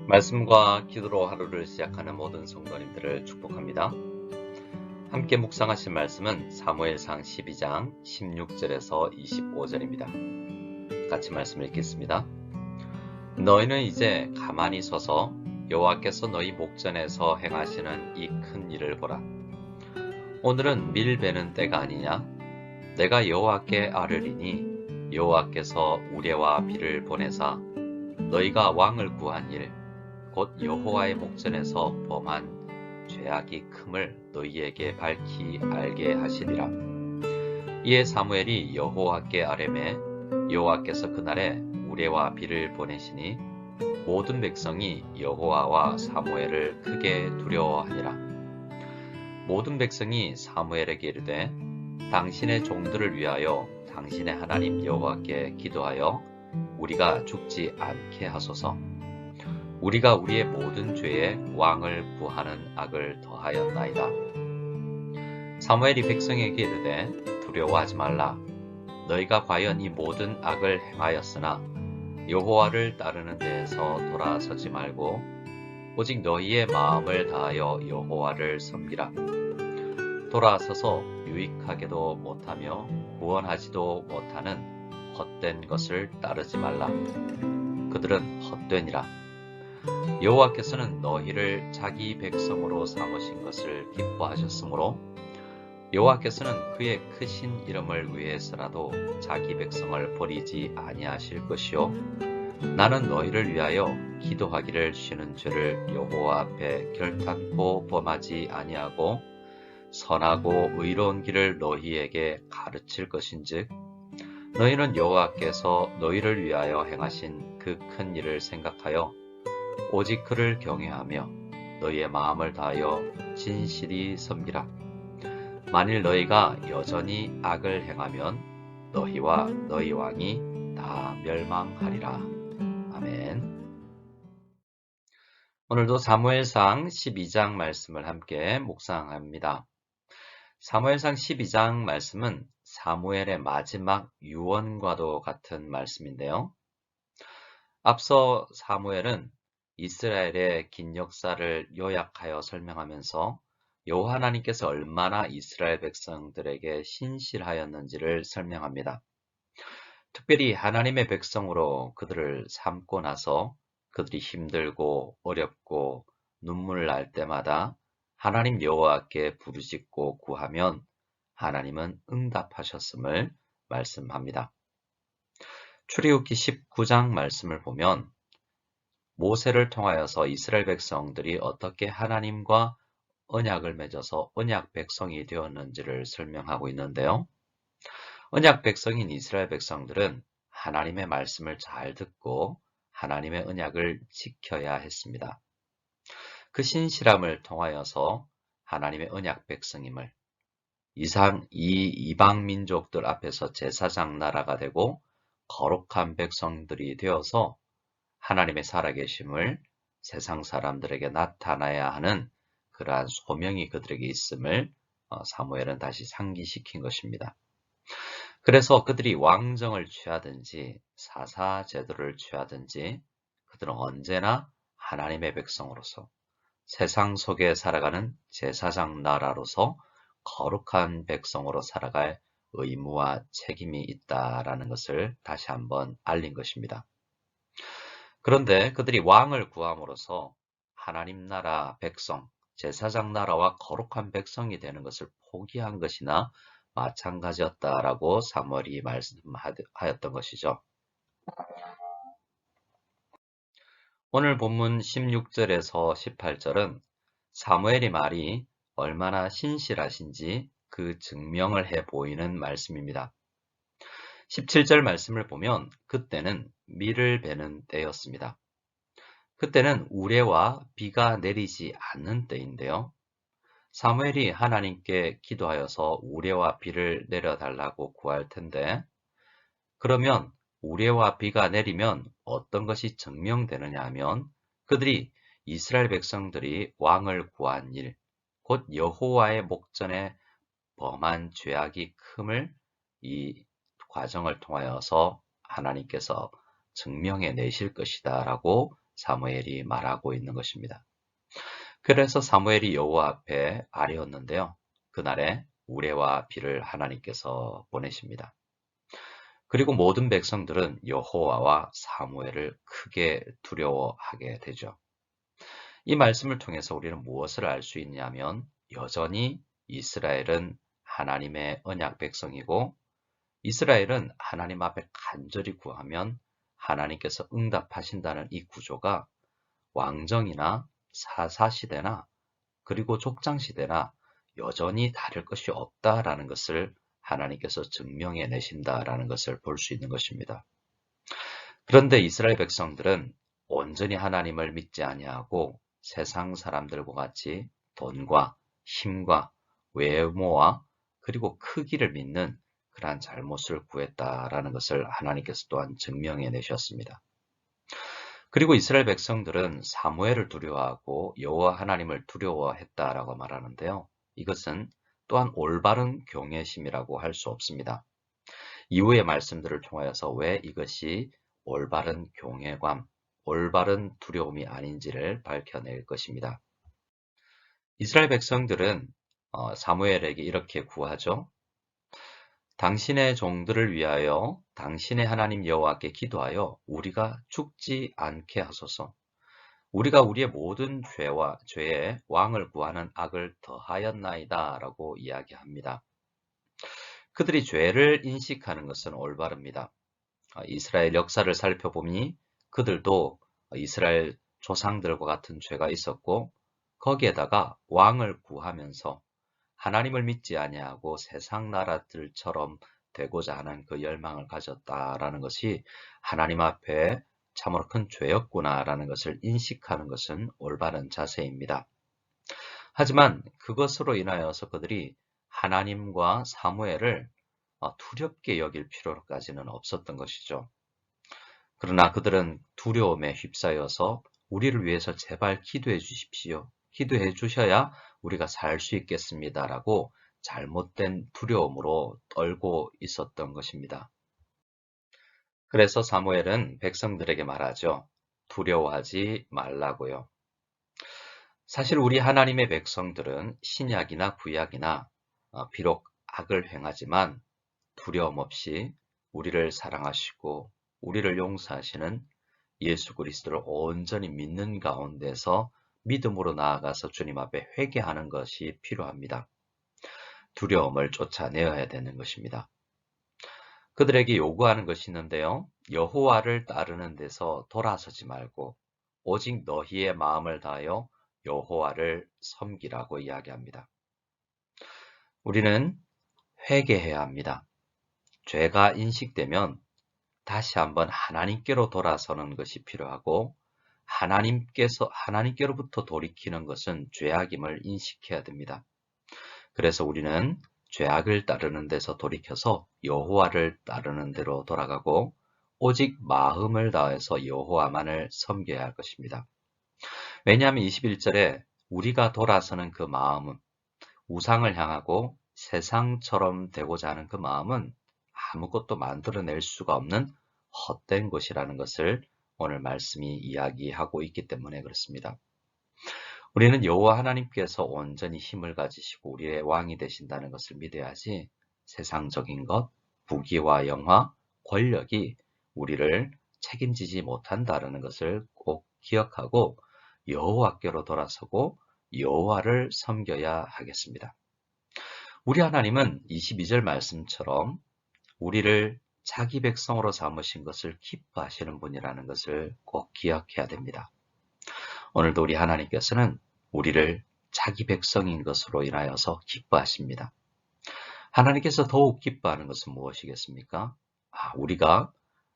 말씀과 기도로 하루를 시작하는 모든 성도님들을 축복합니다. 함께 묵상하신 말씀은 사무엘상 12장 16절에서 25절입니다. 같이 말씀 읽겠습니다. 너희는 이제 가만히 서서 여호와께서 너희 목전에서 행하시는 이 큰 일을 보라. 오늘은 밀 베는 때가 아니냐? 내가 여호와께 아뢰리니 여호와께서 우레와 비를 보내사 너희가 왕을 구한 일 곧 여호와의 목전에서 범한 죄악이 큼을 너희에게 밝히 알게 하시리라. 이에 사무엘이 여호와께 아뢰매 여호와께서 그날에 우레와 비를 보내시니 모든 백성이 여호와와 사무엘을 크게 두려워하니라. 모든 백성이 사무엘에게 이르되 당신의 종들을 위하여 당신의 하나님 여호와께 기도하여 우리가 죽지 않게 하소서. 우리가 우리의 모든 죄에 왕을 구하는 악을 더하였나이다. 사무엘이 백성에게 이르되 두려워하지 말라. 너희가 과연 이 모든 악을 행하였으나 여호와를 따르는 데에서 돌아서지 말고 오직 너희의 마음을 다하여 여호와를 섬기라. 돌아서서 유익하게도 못하며 구원하지도 못하는 헛된 것을 따르지 말라. 그들은 헛되니라. 여호와께서는 너희를 자기 백성으로 삼으신 것을 기뻐하셨으므로 여호와께서는 그의 크신 이름을 위해서라도 자기 백성을 버리지 아니하실 것이요 나는 너희를 위하여 기도하기를 쉬는 죄를 여호와 앞에 결탄코 범하지 아니하고 선하고 의로운 길을 너희에게 가르칠 것인즉 너희는 여호와께서 너희를 위하여 행하신 그 큰 일을 생각하여 오직 그를 경외하며 너희의 마음을 다하여 진실이 섬기라. 만일 너희가 여전히 악을 행하면 너희와 너희 왕이 다 멸망하리라. 아멘. 오늘도 사무엘상 12장 말씀을 함께 묵상합니다. 사무엘상 12장 말씀은 사무엘의 마지막 유언과도 같은 말씀인데요. 앞서 사무엘은 이스라엘의 긴 역사를 요약하여 설명하면서 여호와 하나님께서 얼마나 이스라엘 백성들에게 신실하였는지를 설명합니다. 특별히 하나님의 백성으로 그들을 삼고 나서 그들이 힘들고 어렵고 눈물 날 때마다 하나님 여호와께 부르짖고 구하면 하나님은 응답하셨음을 말씀합니다. 출애굽기 19장 말씀을 보면 모세를 통하여서 이스라엘 백성들이 어떻게 하나님과 언약을 맺어서 언약 백성이 되었는지를 설명하고 있는데요. 언약 백성인 이스라엘 백성들은 하나님의 말씀을 잘 듣고 하나님의 언약을 지켜야 했습니다. 그 신실함을 통하여서 하나님의 언약 백성임을 이방 민족들 앞에서 제사장 나라가 되고 거룩한 백성들이 되어서 하나님의 살아계심을 세상 사람들에게 나타나야 하는 그러한 소명이 그들에게 있음을 사무엘은 다시 상기시킨 것입니다. 그래서 그들이 왕정을 취하든지 사사제도를 취하든지 그들은 언제나 하나님의 백성으로서 세상 속에 살아가는 제사장 나라로서 거룩한 백성으로 살아갈 의무와 책임이 있다라는 것을 다시 한번 알린 것입니다. 그런데 그들이 왕을 구함으로써 하나님 나라 백성, 제사장 나라와 거룩한 백성이 되는 것을 포기한 것이나 마찬가지였다라고 사무엘이 말씀하였던 것이죠. 오늘 본문 16절에서 18절은 사무엘의 말이 얼마나 신실하신지 그 증명을 해 보이는 말씀입니다. 17절 말씀을 보면 그때는 밀을 베는 때였습니다. 그때는 우레와 비가 내리지 않는 때인데요. 사무엘이 하나님께 기도하여서 우레와 비를 내려달라고 구할 텐데 그러면 우레와 비가 내리면 어떤 것이 증명되느냐 하면 그들이 이스라엘 백성들이 왕을 구한 일, 곧 여호와의 목전에 범한 죄악이 큼을 이 과정을 통하여서 하나님께서 증명해 내실 것이다 라고 사무엘이 말하고 있는 것입니다. 그래서 사무엘이 여호와 앞에 아뢰었는데요. 그날에 우레와 비를 하나님께서 보내십니다. 그리고 모든 백성들은 여호와와 사무엘을 크게 두려워하게 되죠. 이 말씀을 통해서 우리는 무엇을 알 수 있냐면 여전히 이스라엘은 하나님의 언약 백성이고 이스라엘은 하나님 앞에 간절히 구하면 하나님께서 응답하신다는 이 구조가 왕정이나 사사시대나 그리고 족장시대나 여전히 다를 것이 없다라는 것을 하나님께서 증명해 내신다라는 것을 볼 수 있는 것입니다. 그런데 이스라엘 백성들은 온전히 하나님을 믿지 아니하고 세상 사람들과 같이 돈과 힘과 외모와 그리고 크기를 믿는 그러한 잘못을 구했다라는 것을 하나님께서 또한 증명해 내셨습니다. 그리고 이스라엘 백성들은 사무엘을 두려워하고 여호와 하나님을 두려워했다라고 말하는데요. 이것은 또한 올바른 경외심이라고 할 수 없습니다. 이후의 말씀들을 통하여서 왜 이것이 올바른 경외감, 올바른 두려움이 아닌지를 밝혀낼 것입니다. 이스라엘 백성들은 사무엘에게 이렇게 구하죠. 당신의 종들을 위하여 당신의 하나님 여호와께 기도하여 우리가 죽지 않게 하소서. 우리가 우리의 모든 죄에 왕을 구하는 악을 더하였나이다 라고 이야기합니다. 그들이 죄를 인식하는 것은 올바릅니다. 이스라엘 역사를 살펴보니 그들도 이스라엘 조상들과 같은 죄가 있었고 거기에다가 왕을 구하면서 하나님을 믿지 아니하고 세상 나라들처럼 되고자 하는 그 열망을 가졌다라는 것이 하나님 앞에 참으로 큰 죄였구나라는 것을 인식하는 것은 올바른 자세입니다. 하지만 그것으로 인하여서 그들이 하나님과 사무엘을 두렵게 여길 필요까지는 없었던 것이죠. 그러나 그들은 두려움에 휩싸여서 우리를 위해서 제발 기도해 주십시오. 기도해 주셔야 우리가 살 수 있겠습니다라고 잘못된 두려움으로 떨고 있었던 것입니다. 그래서 사무엘은 백성들에게 말하죠. 두려워하지 말라고요. 사실 우리 하나님의 백성들은 신약이나 구약이나 비록 악을 행하지만 두려움 없이 우리를 사랑하시고 우리를 용서하시는 예수 그리스도를 온전히 믿는 가운데서 믿음으로 나아가서 주님 앞에 회개하는 것이 필요합니다. 두려움을 쫓아내어야 되는 것입니다. 그들에게 요구하는 것이 있는데요. 여호와를 따르는 데서 돌아서지 말고 오직 너희의 마음을 다하여 여호와를 섬기라고 이야기합니다. 우리는 회개해야 합니다. 죄가 인식되면 다시 한번 하나님께로 돌아서는 것이 필요하고 하나님께로부터 돌이키는 것은 죄악임을 인식해야 됩니다. 그래서 우리는 죄악을 따르는 데서 돌이켜서 여호와를 따르는 대로 돌아가고 오직 마음을 다해서 여호와만을 섬겨야 할 것입니다. 왜냐하면 21절에 우리가 돌아서는 그 마음은 우상을 향하고 세상처럼 되고자 하는 그 마음은 아무것도 만들어낼 수가 없는 헛된 것이라는 것을 오늘 말씀이 이야기하고 있기 때문에 그렇습니다. 우리는 여호와 하나님께서 온전히 힘을 가지시고 우리의 왕이 되신다는 것을 믿어야지 세상적인 것, 부귀와 영화, 권력이 우리를 책임지지 못한다는 것을 꼭 기억하고 여호와께로 돌아서고 여호와를 섬겨야 하겠습니다. 우리 하나님은 22절 말씀처럼 우리를 자기 백성으로 삼으신 것을 기뻐하시는 분이라는 것을 꼭 기억해야 됩니다. 오늘도 우리 하나님께서는 우리를 자기 백성인 것으로 인하여서 기뻐하십니다. 하나님께서 더욱 기뻐하는 것은 무엇이겠습니까? 우리가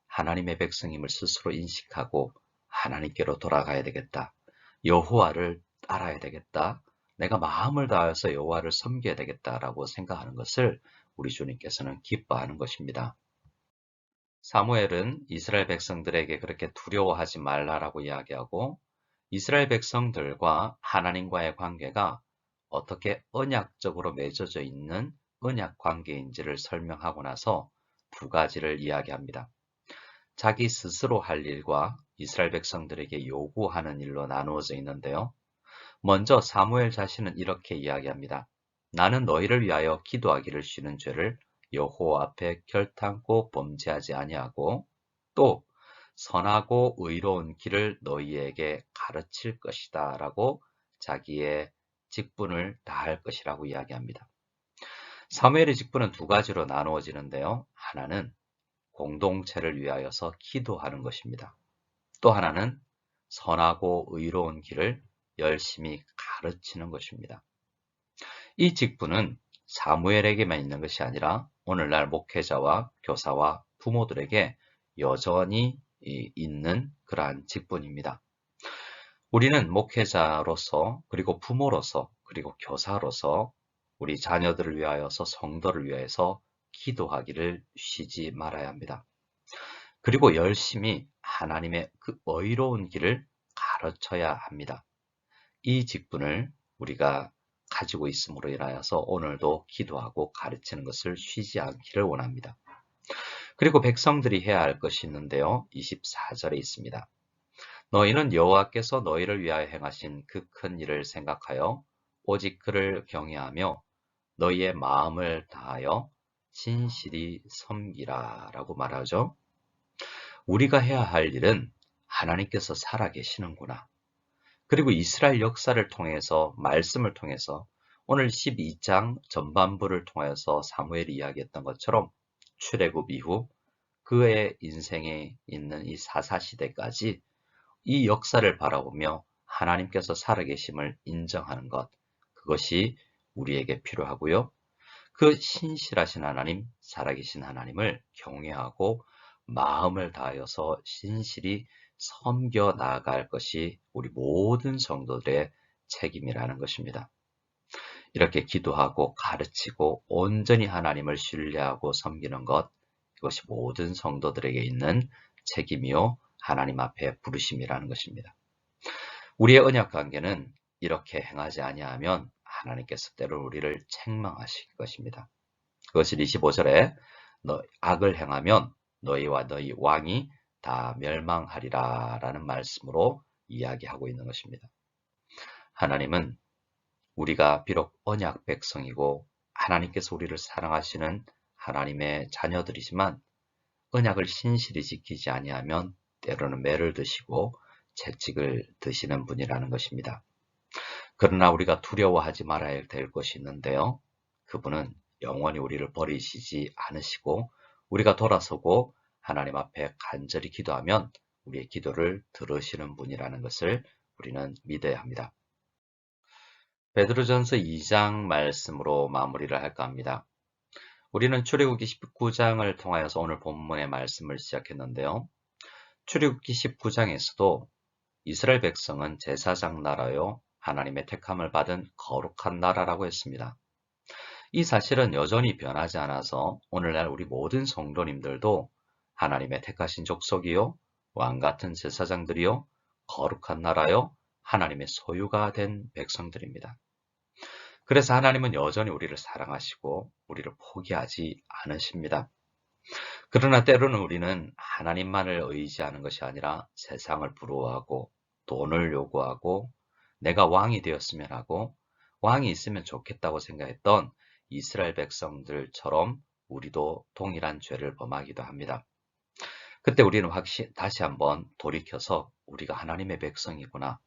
하나님의 백성임을 스스로 인식하고 하나님께로 돌아가야 되겠다. 여호와를 따라야 되겠다. 내가 마음을 다해서 여호와를 섬겨야 되겠다라고 생각하는 것을 우리 주님께서는 기뻐하는 것입니다. 사무엘은 이스라엘 백성들에게 그렇게 두려워하지 말라라고 이야기하고 이스라엘 백성들과 하나님과의 관계가 어떻게 언약적으로 맺어져 있는 언약 관계인지를 설명하고 나서 두 가지를 이야기합니다. 자기 스스로 할 일과 이스라엘 백성들에게 요구하는 일로 나누어져 있는데요. 먼저 사무엘 자신은 이렇게 이야기합니다. 나는 너희를 위하여 기도하기를 쉬는 죄를 여호와 앞에 결탄코 범죄하지 아니하고 또 선하고 의로운 길을 너희에게 가르칠 것이다 라고 자기의 직분을 다할 것이라고 이야기합니다. 사무엘의 직분은 두 가지로 나누어지는데요. 하나는 공동체를 위하여서 기도하는 것입니다. 또 하나는 선하고 의로운 길을 열심히 가르치는 것입니다. 이 직분은 사무엘에게만 있는 것이 아니라 오늘날 목회자와 교사와 부모들에게 여전히 있는 그러한 직분입니다. 우리는 목회자로서 그리고 부모로서 그리고 교사로서 우리 자녀들을 위하여서 성도를 위해서 기도하기를 쉬지 말아야 합니다. 그리고 열심히 하나님의 그 의로운 길을 가르쳐야 합니다. 이 직분을 우리가 가지고 있음으로 인하여서 오늘도 기도하고 가르치는 것을 쉬지 않기를 원합니다. 그리고 백성들이 해야 할 것이 있는데요. 24절에 있습니다. 너희는 여호와께서 너희를 위하여 행하신 그 큰 일을 생각하여 오직 그를 경외하며 너희의 마음을 다하여 진실이 섬기라 라고 말하죠. 우리가 해야 할 일은 하나님께서 살아계시는구나. 그리고 이스라엘 역사를 통해서 말씀을 통해서 오늘 12장 전반부를 통해서 사무엘이 이야기했던 것처럼 출애굽 이후 그의 인생에 있는 이 사사시대까지 이 역사를 바라보며 하나님께서 살아계심을 인정하는 것, 그것이 우리에게 필요하고요. 그 신실하신 하나님, 살아계신 하나님을 경외하고 마음을 다하여서 신실히 섬겨 나아갈 것이 우리 모든 성도들의 책임이라는 것입니다. 이렇게 기도하고 가르치고 온전히 하나님을 신뢰하고 섬기는 것, 이것이 모든 성도들에게 있는 책임이요 하나님 앞에 부르심이라는 것입니다. 우리의 언약 관계는 이렇게 행하지 아니하면 하나님께서 때로 우리를 책망하실 것입니다. 그것을 25절에 악을 행하면 너희와 너희 왕이 다 멸망하리라 라는 말씀으로 이야기하고 있는 것입니다. 하나님은 우리가 비록 언약 백성이고 하나님께서 우리를 사랑하시는 하나님의 자녀들이지만 언약을 신실히 지키지 아니하면 때로는 매를 드시고 채찍을 드시는 분이라는 것입니다. 그러나 우리가 두려워하지 말아야 될 것이 있는데요. 그분은 영원히 우리를 버리시지 않으시고 우리가 돌아서고 하나님 앞에 간절히 기도하면 우리의 기도를 들으시는 분이라는 것을 우리는 믿어야 합니다. 베드로전서 2장 말씀으로 마무리를 할까 합니다. 우리는 출애굽기 19장을 통하여서 오늘 본문의 말씀을 시작했는데요. 출애굽기 19장에서도 이스라엘 백성은 제사장 나라요 하나님의 택함을 받은 거룩한 나라라고 했습니다. 이 사실은 여전히 변하지 않아서 오늘날 우리 모든 성도님들도 하나님의 택하신 족속이요 왕같은 제사장들이요 거룩한 나라요 하나님의 소유가 된 백성들입니다. 그래서 하나님은 여전히 우리를 사랑하시고 우리를 포기하지 않으십니다. 그러나 때로는 우리는 하나님만을 의지하는 것이 아니라 세상을 부러워하고 돈을 요구하고 내가 왕이 되었으면 하고 왕이 있으면 좋겠다고 생각했던 이스라엘 백성들처럼 우리도 동일한 죄를 범하기도 합니다. 그때 우리는 다시 한번 돌이켜서 우리가 하나님의 백성이구나.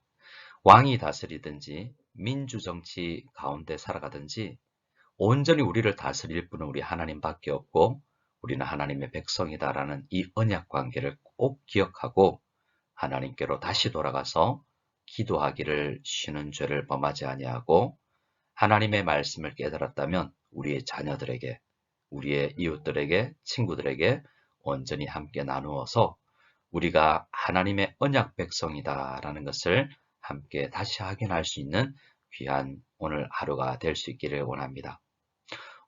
왕이 다스리든지 민주정치 가운데 살아가든지 온전히 우리를 다스릴 분은 우리 하나님밖에 없고 우리는 하나님의 백성이다라는 이 언약 관계를 꼭 기억하고 하나님께로 다시 돌아가서 기도하기를 쉬는 죄를 범하지 아니하고 하나님의 말씀을 깨달았다면 우리의 자녀들에게, 우리의 이웃들에게, 친구들에게 온전히 함께 나누어서 우리가 하나님의 언약 백성이다라는 것을 함께 다시 확인할 수 있는 귀한 오늘 하루가 될 수 있기를 원합니다.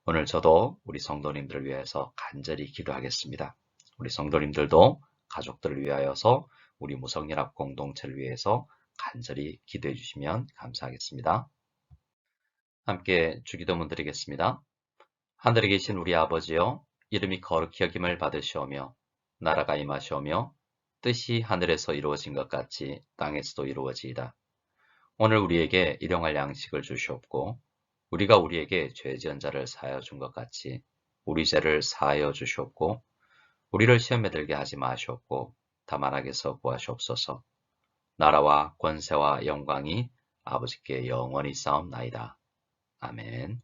오늘 저도 우리 성도님들을 위해서 간절히 기도하겠습니다. 우리 성도님들도 가족들을 위하여서 우리 무성연합 공동체를 위해서 간절히 기도해 주시면 감사하겠습니다. 함께 주기도문 드리겠습니다. 하늘에 계신 우리 아버지여, 이름이 거룩히 여김을 받으시오며 나라가 임하시오며 뜻이 하늘에서 이루어진 것 같이 땅에서도 이루어지이다. 오늘 우리에게 일용할 양식을 주시옵고 우리가 우리에게 죄 지은 자를 사하여 준 것 같이 우리 죄를 사하여 주시옵고 우리를 시험에 들게 하지 마시옵고 다만 악에서 구하시옵소서. 나라와 권세와 영광이 아버지께 영원히 싸움나이다. 아멘.